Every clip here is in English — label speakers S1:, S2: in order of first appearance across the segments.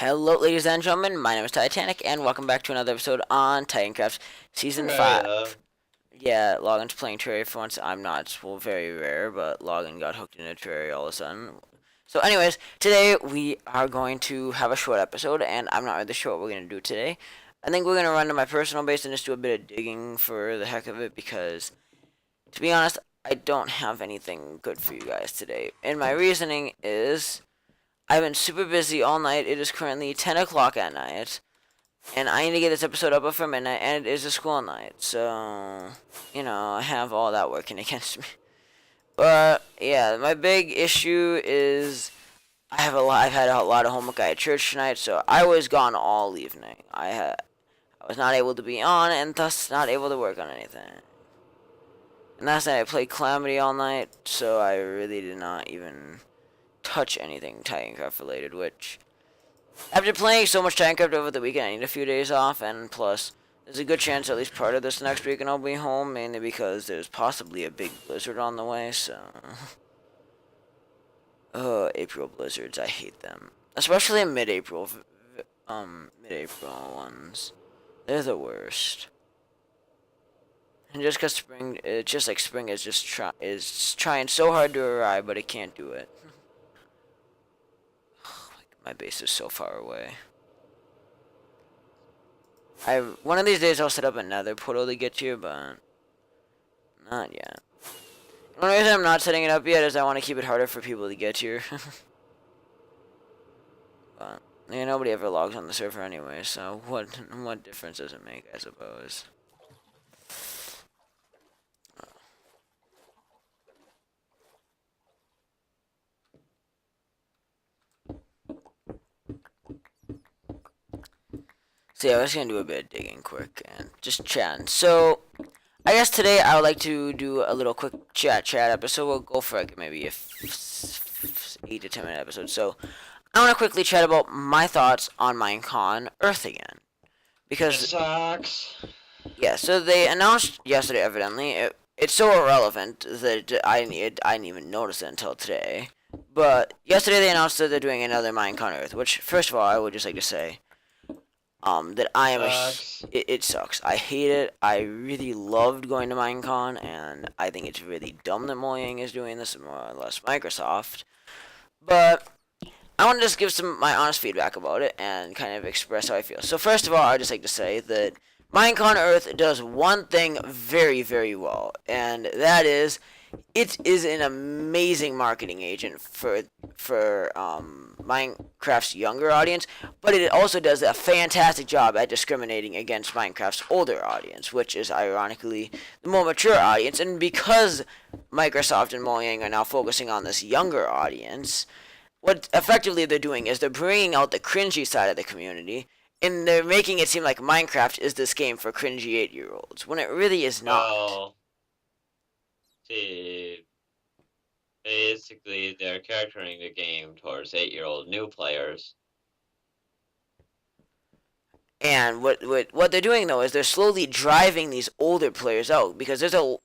S1: Hello, ladies and gentlemen. My name is Titanic, and welcome back to another episode on Titancraft Season
S2: Right.
S1: 5. Yeah, Logan's playing Terraria for once. I'm not. It's well, very rare, but Logan got hooked into Terraria all of a sudden. So, anyways, today we are going to have a short episode, and I'm not really sure what we're going to do today. I think we're going to run to my personal base and just do a bit of digging for the heck of it, because, to be honest, I don't have anything good for you guys today. And my reasoning is I've been super busy all night. It is currently 10 o'clock at night. And I need to get this episode up before midnight, and it is a school night. So, I have all that working against me. But, yeah, my big issue is I've had a lot of homework. I had church tonight, so I was gone all evening. I was not able to be on, and thus not able to work on anything. And last night I played Calamity all night, so I really did not even touch anything Titancraft related, which after playing so much Titancraft over the weekend, I need a few days off, and plus, there's a good chance at least part of this next week and I'll be home, mainly because there's possibly a big blizzard on the way, so... Oh, April blizzards, I hate them. Especially in mid-April ones. They're the worst. And just because spring, it's just like spring is is trying so hard to arrive, but it can't do it. My base is so far away. One of these days I'll set up another portal to get to, but not yet. The only reason I'm not setting it up yet is I want to keep it harder for people to get here. But yeah, nobody ever logs on the server anyway, so what difference does it make, I suppose? So yeah, I was gonna do a bit of digging quick and just chatting. So I guess today I would like to do a little quick chat episode. We'll go for like maybe a 8 to 10 minute episode. So I want to quickly chat about my thoughts on Minecon Earth again,
S2: It
S1: because
S2: sucks.
S1: yeah. So they announced yesterday. Evidently, it's so irrelevant that I didn't even notice it until today. But yesterday they announced that they're doing another Minecon Earth. Which, first of all, I would just like to say that I am
S2: Sucks.
S1: it sucks. I hate it. I really loved going to Minecon, and I think it's really dumb that Mojang is doing this, more or less Microsoft. But I want to just give some my honest feedback about it and kind of express how I feel. So first of all, I'd just like to say that Minecon Earth does one thing very, very well, and that is it is an amazing marketing agent for Minecraft's younger audience, but it also does a fantastic job at discriminating against Minecraft's older audience, which is ironically the more mature audience. And because Microsoft and Mojang are now focusing on this younger audience, what effectively they're doing is they're bringing out the cringy side of the community, and they're making it seem like Minecraft is this game for cringy 8-year-olds, when it really is not.
S2: Well, see, basically they're charactering the game towards 8-year-old new players.
S1: And what they're doing though is they're slowly driving these older players out, because there's a lot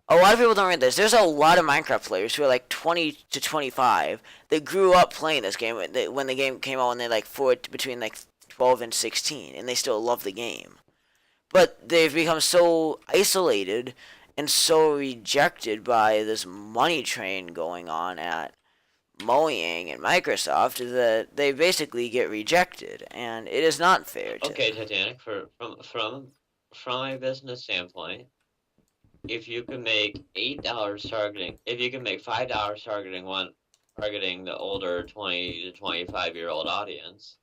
S1: of people don't realize there's a lot of Minecraft players who are like 20 to 25 that grew up playing this game when the game came out when they like between like 12 and 16, and they still love the game. But they've become so isolated and so rejected by this money train going on at Mojang and Microsoft that they basically get rejected, and it is not fair to
S2: Okay,
S1: them.
S2: Titanic, from a business standpoint, if you can make if you can make $5 targeting the older 20 to 25-year-old audience,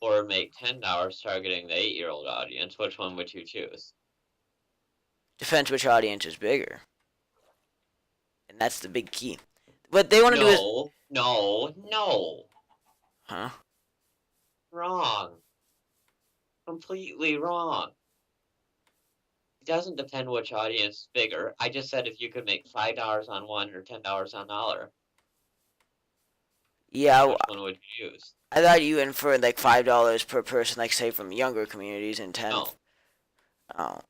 S2: or make $10 targeting the 8-year-old audience, which one would you choose?
S1: Depends which audience is bigger, and that's the big key. What they want to do is,
S2: No, no, no.
S1: huh?
S2: Wrong. Completely wrong. It doesn't depend which audience is bigger. I just said if you could make $5 on one or $10 on another,
S1: Yeah,
S2: which one would you use?
S1: I thought you inferred like $5 per person, like say from younger communities, and 10.
S2: No.
S1: Oh,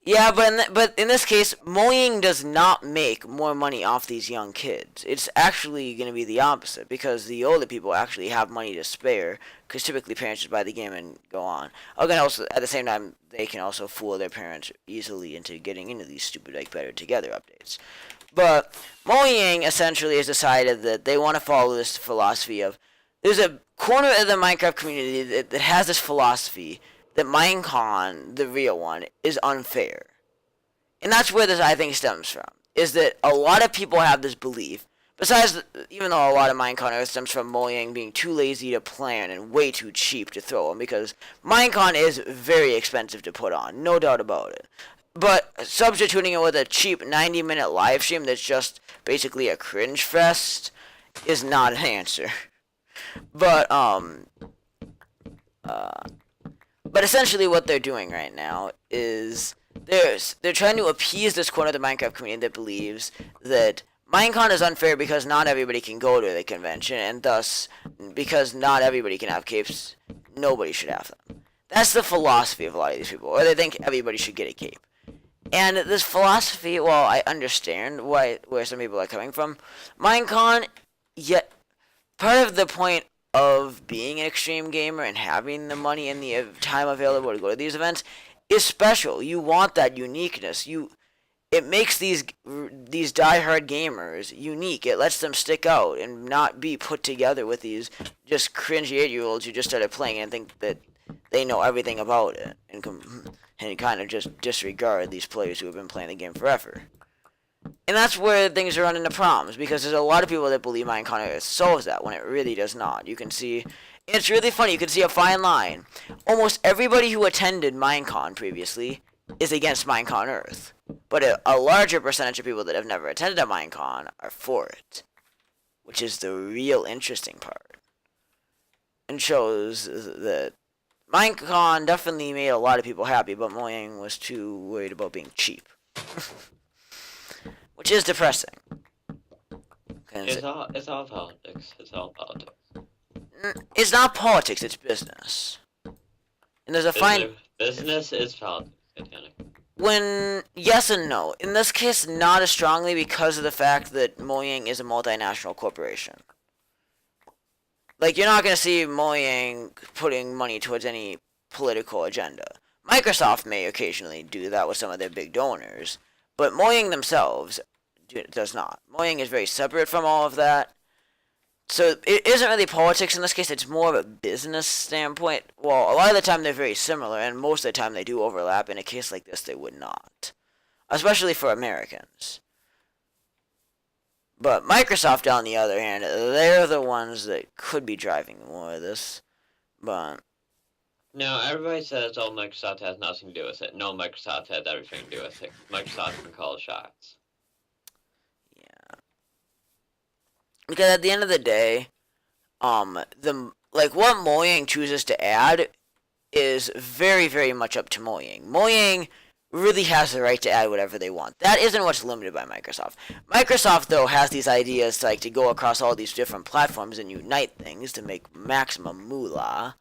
S1: Yeah, but in this case, Mojang does not make more money off these young kids. It's actually going to be the opposite because the older people actually have money to spare because typically parents just buy the game and go on. Again, also at the same time, they can also fool their parents easily into getting into these stupid like Better Together updates. But Mojang essentially has decided that they want to follow this philosophy of there's a corner of the Minecraft community that has this philosophy that Minecon, the real one, is unfair. And that's where this, I think, stems from. Is that a lot of people have this belief, besides, even though a lot of Minecon Earth stems from Mojang being too lazy to plan and way too cheap to throw them, because Minecon is very expensive to put on, no doubt about it. But substituting it with a cheap 90-minute live stream that's just basically a cringe fest is not an answer. But, but essentially what they're doing right now is they're trying to appease this corner of the Minecraft community that believes that Minecon is unfair because not everybody can go to the convention, and thus, because not everybody can have capes, nobody should have them. That's the philosophy of a lot of these people, or they think everybody should get a cape. And this philosophy, well, I understand where some people are coming from. Minecon, yet part of the point of being an extreme gamer and having the money and the time available to go to these events is special. You want that uniqueness. It makes these diehard gamers unique. It lets them stick out and not be put together with these just cringy 8-year-olds who just started playing and think that they know everything about it and kind of just disregard these players who have been playing the game forever. And that's where things run into problems, because there's a lot of people that believe Minecon solves that when it really does not. You can see, it's really funny, you can see a fine line. Almost everybody who attended Minecon previously is against Minecon Earth. But a larger percentage of people that have never attended a Minecon are for it. Which is the real interesting part. And shows that Minecon definitely made a lot of people happy, but Mojang was too worried about being cheap. Which is depressing.
S2: It's all politics. It's all politics.
S1: It's not politics, it's business. And there's a fine...
S2: Business is politics,
S1: When... Yes and no. In this case, not as strongly because of the fact that Mojang is a multinational corporation. Like, you're not going to see Mojang putting money towards any political agenda. Microsoft may occasionally do that with some of their big donors, but Mojang themselves does not. Mojang is very separate from all of that. So it isn't really politics in this case, it's more of a business standpoint. Well, a lot of the time they're very similar, and most of the time they do overlap. In a case like this, they would not. Especially for Americans. But Microsoft, on the other hand, they're the ones that could be driving more of this. But...
S2: No, everybody says, oh, Microsoft has nothing to do with it. No, Microsoft has everything to do with it. Microsoft can call the shots.
S1: Yeah. Because at the end of the day, what Mojang chooses to add is very, very much up to Mojang. Mojang really has the right to add whatever they want. That isn't what's limited by Microsoft. Microsoft, though, has these ideas to go across all these different platforms and unite things to make maximum moolah.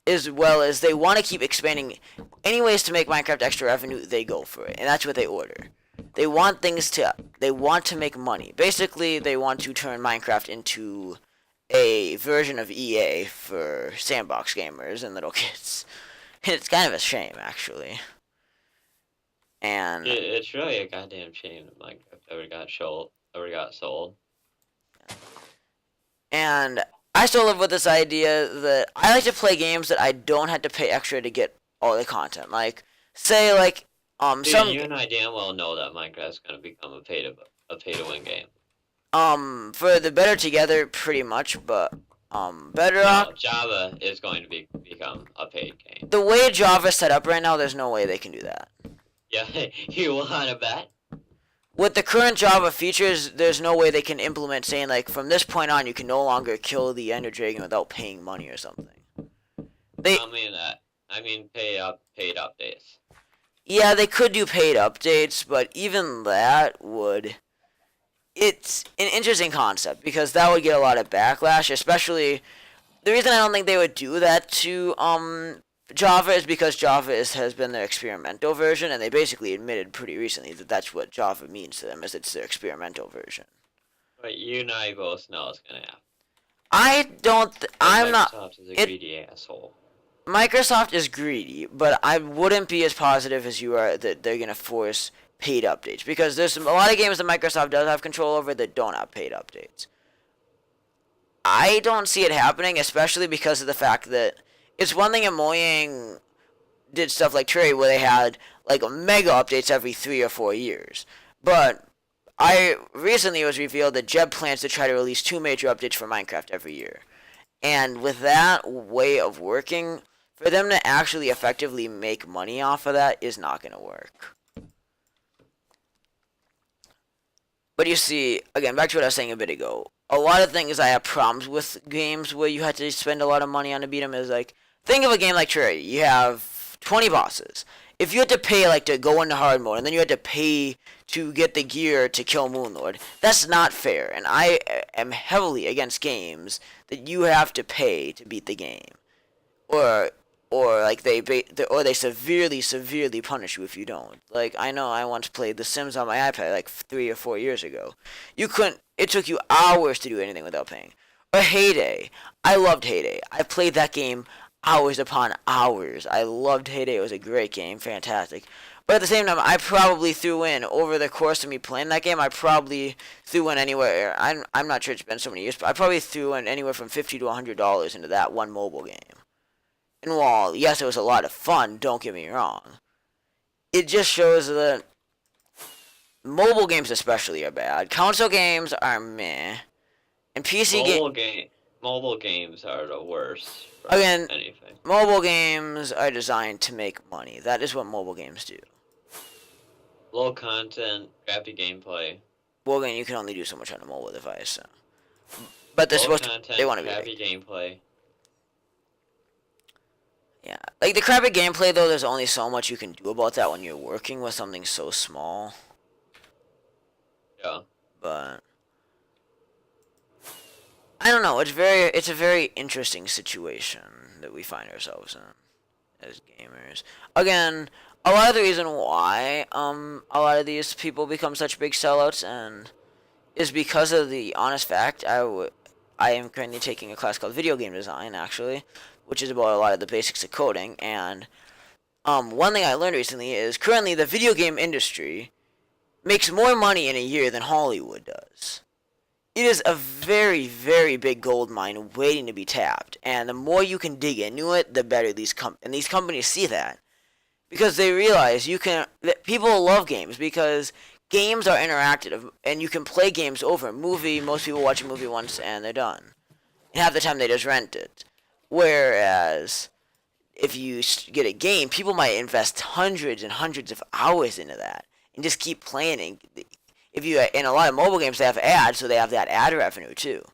S1: As well as they want to keep expanding any ways to make Minecraft extra revenue, they go for it. And that's what they order. They want to make money. Basically, they want to turn Minecraft into a version of EA for sandbox gamers and little kids. It's kind of a shame, actually. And
S2: it's really a goddamn shame that Minecraft ever got sold.
S1: And I still live with this idea that I like to play games that I don't have to pay extra to get all the content. Like, say,
S2: Dude, you and I damn well know that Minecraft's gonna become a pay to win game.
S1: For the Better Together, pretty much, but Bedrock.
S2: No, Java is going to become a paid game.
S1: The way Java's set up right now, there's no way they can do that.
S2: Yeah, you wanna bet?
S1: With the current Java features, there's no way they can implement saying, from this point on, you can no longer kill the Ender Dragon without paying money or something.
S2: I mean paid updates.
S1: Yeah, they could do paid updates, but even that would... It's an interesting concept, because that would get a lot of backlash, especially... The reason I don't think they would do that to Java is because Java has been their experimental version, and they basically admitted pretty recently that that's what Java means to them, is it's their experimental version.
S2: But you and I both know it's gonna happen.
S1: I'm not.
S2: Microsoft is a greedy asshole.
S1: Microsoft is greedy, but I wouldn't be as positive as you are that they're gonna force paid updates, because there's a lot of games that Microsoft does have control over that don't have paid updates. I don't see it happening, especially because of the fact that it's one thing Mojang did stuff like Terraria where they had like mega updates every 3 or 4 years, but I recently it was revealed that Jeb plans to try to release 2 major updates for Minecraft every year. And with that way of working, for them to actually effectively make money off of that is not going to work. But you see, again, back to what I was saying a bit ago, a lot of things I have problems with games where you have to spend a lot of money on to beat them is like, think of a game like Terraria. You have 20 bosses. If you had to pay like to go into hard mode and then you had to pay to get the gear to kill Moonlord, that's not fair. And I am heavily against games that you have to pay to beat the game, or like they severely punish you if you don't. Like I know I once played The Sims on my iPad like 3 or 4 years ago. You couldn't. It took you hours to do anything without paying. Or Heyday. I loved Heyday. I played that game hours upon hours. I loved Heyday. It was a great game, fantastic. But at the same time, I probably threw in, over the course of me playing that game, I probably threw in anywhere, I'm not sure it's been so many years, but I probably threw in anywhere from $50 to $100 into that one mobile game. And while, yes, it was a lot of fun, don't get me wrong, it just shows that mobile games especially are bad. Console games are meh. And PC games...
S2: Mobile games are the worst.
S1: Again,
S2: anything.
S1: Mobile games are designed to make money. That is what mobile games do.
S2: Low content, crappy gameplay.
S1: Well, again, you can only do so much on a mobile device. So. But they're supposed to. They want to be
S2: crappy gameplay.
S1: Yeah, like the crappy gameplay though. There's only so much you can do about that when you're working with something so small.
S2: Yeah.
S1: But I don't know. It's a very interesting situation that we find ourselves in as gamers. Again, a lot of the reason why a lot of these people become such big sellouts and is because of the honest fact I am currently taking a class called video game design actually, which is about a lot of the basics of coding, and one thing I learned recently is currently the video game industry makes more money in a year than Hollywood does. It is a very, very big gold mine waiting to be tapped, and the more you can dig into it, the better these companies see that, because they realize that people love games because games are interactive, and you can play games over. Most people watch a movie once and they're done, and half the time they just rent it. Whereas if you get a game, people might invest hundreds and hundreds of hours into that and just keep playing it. In a lot of mobile games, they have ads, so they have that ad revenue too,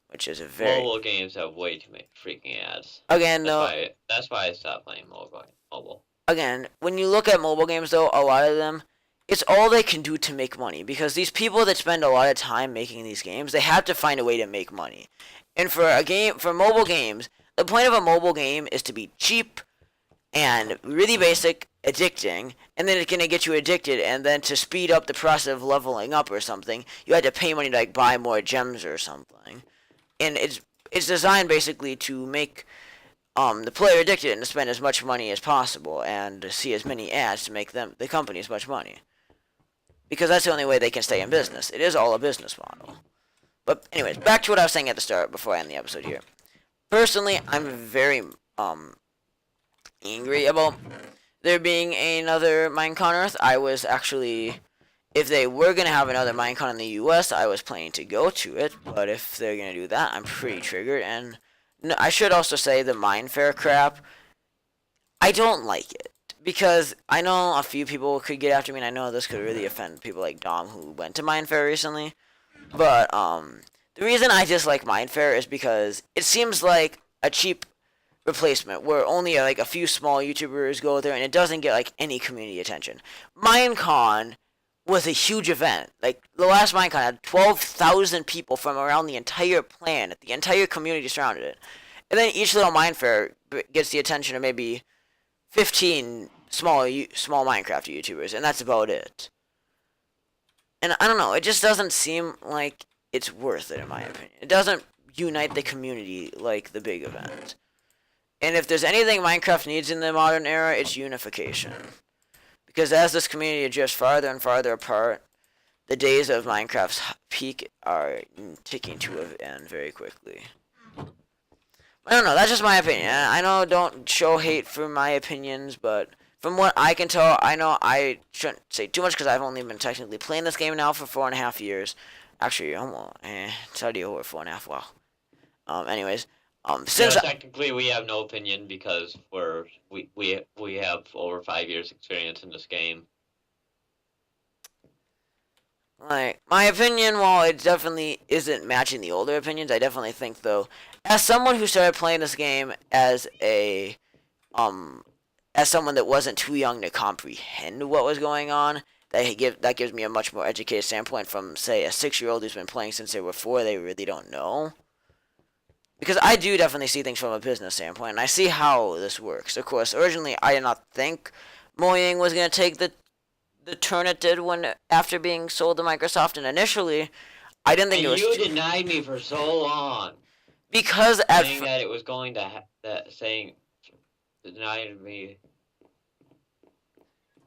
S1: which is a very...
S2: Mobile games have way too many freaking ads.
S1: Again,
S2: that's why I stopped playing mobile.
S1: Again, when you look at mobile games, though, a lot of them, it's all they can do to make money, because these people that spend a lot of time making these games, they have to find a way to make money. And for mobile games, the point of a mobile game is to be cheap and really basic, addicting, and then it's gonna get you addicted, and then to speed up the process of leveling up or something, you had to pay money to like buy more gems or something. And it's designed basically to make the player addicted and to spend as much money as possible and to see as many ads to make the company as much money. Because that's the only way they can stay in business. It is all a business model. But anyways, back to what I was saying at the start before I end the episode here. Personally, I'm very angry about there being another Minecon on Earth. I was actually, if they were going to have another Minecon in the US, I was planning to go to it. But if they're going to do that, I'm pretty triggered. And I should also say the Minefair crap, I don't like it. Because I know a few people could get after me, and I know this could really offend people like Dom who went to Minefair recently. But the reason I dislike Minefair is because it seems like a cheap replacement where only like a few small YouTubers go there and it doesn't get like any community attention. Minecon was a huge event. Like the last Minecon had 12,000 people from around the entire planet. The entire community surrounded it. and then each little mine fair gets the attention of maybe 15 small Minecraft YouTubers, and that's about it. And I don't know, it just doesn't seem like it's worth it in my opinion. It doesn't unite the community like the big event. And if there's anything Minecraft needs in the modern era, it's unification. Because as this community drifts farther and farther apart, the days of Minecraft's peak are ticking to an end very quickly. I don't know, that's just my opinion. I know don't show hate for my opinions, but from what I can tell, I know I shouldn't say too much because I've only been technically playing this game now for 4.5 years. Actually, almost, tell you over 4.5, wow. Anyways, since
S2: technically we have no opinion because we have over 5 years experience in this game.
S1: Like, my opinion, while it definitely isn't matching the older opinions, I definitely think, though, as someone who started playing this game as someone that wasn't too young to comprehend what was going on, that gives me a much more educated standpoint from, say, a 6-year-old who's been playing since they were 4, they really don't know. Because I do definitely see things from a business standpoint, and I see how this works. Of course, originally, I did not think Mojang was going to take the turn it did when after being sold to Microsoft, and initially I didn't think
S2: and
S1: it was.
S2: You denied me for so long.
S1: Because
S2: saying that it was going to denied me.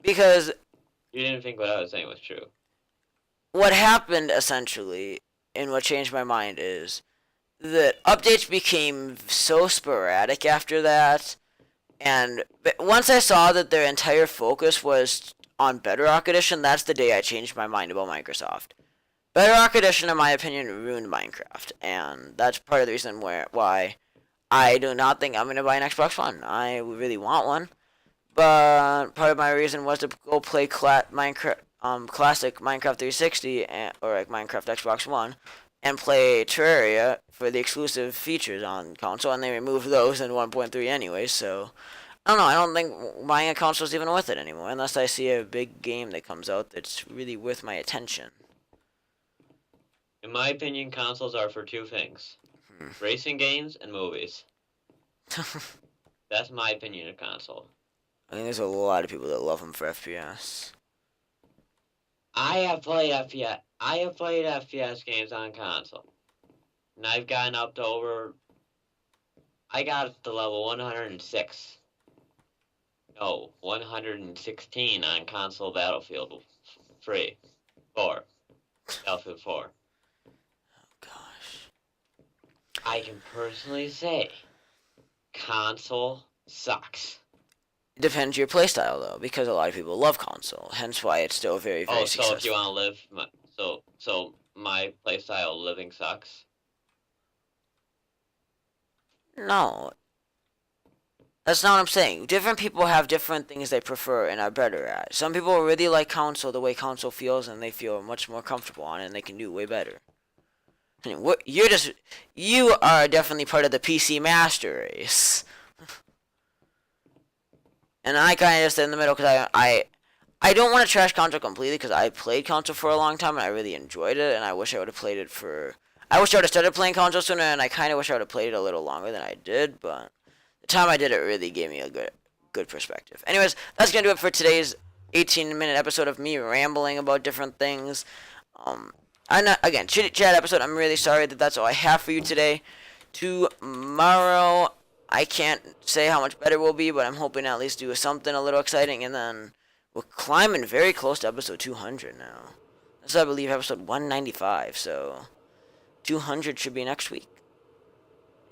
S1: Because
S2: you didn't think what I was saying was true.
S1: What happened essentially, and what changed my mind is that updates became so sporadic after that, and once I saw that their entire focus was on Bedrock Edition, that's the day I changed my mind about Microsoft. Bedrock Edition, in my opinion, ruined Minecraft, and that's part of the reason why I do not think I'm going to buy an Xbox One. I really want one, but part of my reason was to go play classic Minecraft 360 or like Minecraft Xbox One, and play Terraria for the exclusive features on console, and they removed those in 1.3 anyway, so I don't know, I don't think buying a console is even worth it anymore, unless I see a big game that comes out that's really worth my attention.
S2: In my opinion, consoles are for two things. Racing games and movies. That's my opinion of console.
S1: I think there's a lot of people that love them for FPS.
S2: I have played FPS games on console. And I've gotten up to I got to level 106. No, 116 on console Battlefield 4. Battlefield 4.
S1: Oh, gosh.
S2: I can personally say, console sucks.
S1: It depends your playstyle, though, because a lot of people love console, hence why it's still very, very successful.
S2: So if you want to live, so my playstyle living sucks?
S1: No. That's not what I'm saying. Different people have different things they prefer and are better at. Some people really like console the way console feels, and they feel much more comfortable on it, and they can do way better. You are definitely part of the PC master race. And I kind of just in the middle because I don't want to trash console completely because I played console for a long time and I really enjoyed it, and I wish I would have played it I wish I would have started playing console sooner, and I kind of wish I would have played it a little longer than I did, but the time I did it really gave me a good perspective. Anyways, that's going to do it for today's 18-minute episode of me rambling about different things. Again, chit-chat episode. I'm really sorry that that's all I have for you today. Tomorrow, I can't say how much better we'll be, but I'm hoping to at least do something a little exciting, and then we're climbing very close to episode 200 now. This is, I believe, episode 195, so 200 should be next week.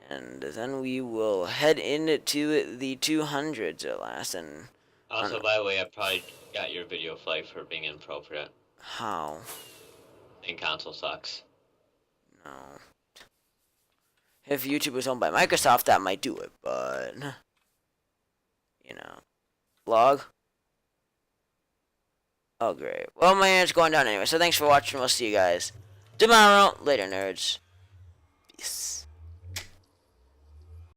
S1: And then we will head into the 200s at last. And
S2: also, by the way, I probably got your video flagged for being inappropriate.
S1: How?
S2: And console sucks.
S1: No. If YouTube was owned by Microsoft, that might do it, but blog. Oh, great. Well, my internet's going down anyway, so thanks for watching. We'll see you guys tomorrow. Later, nerds. Peace.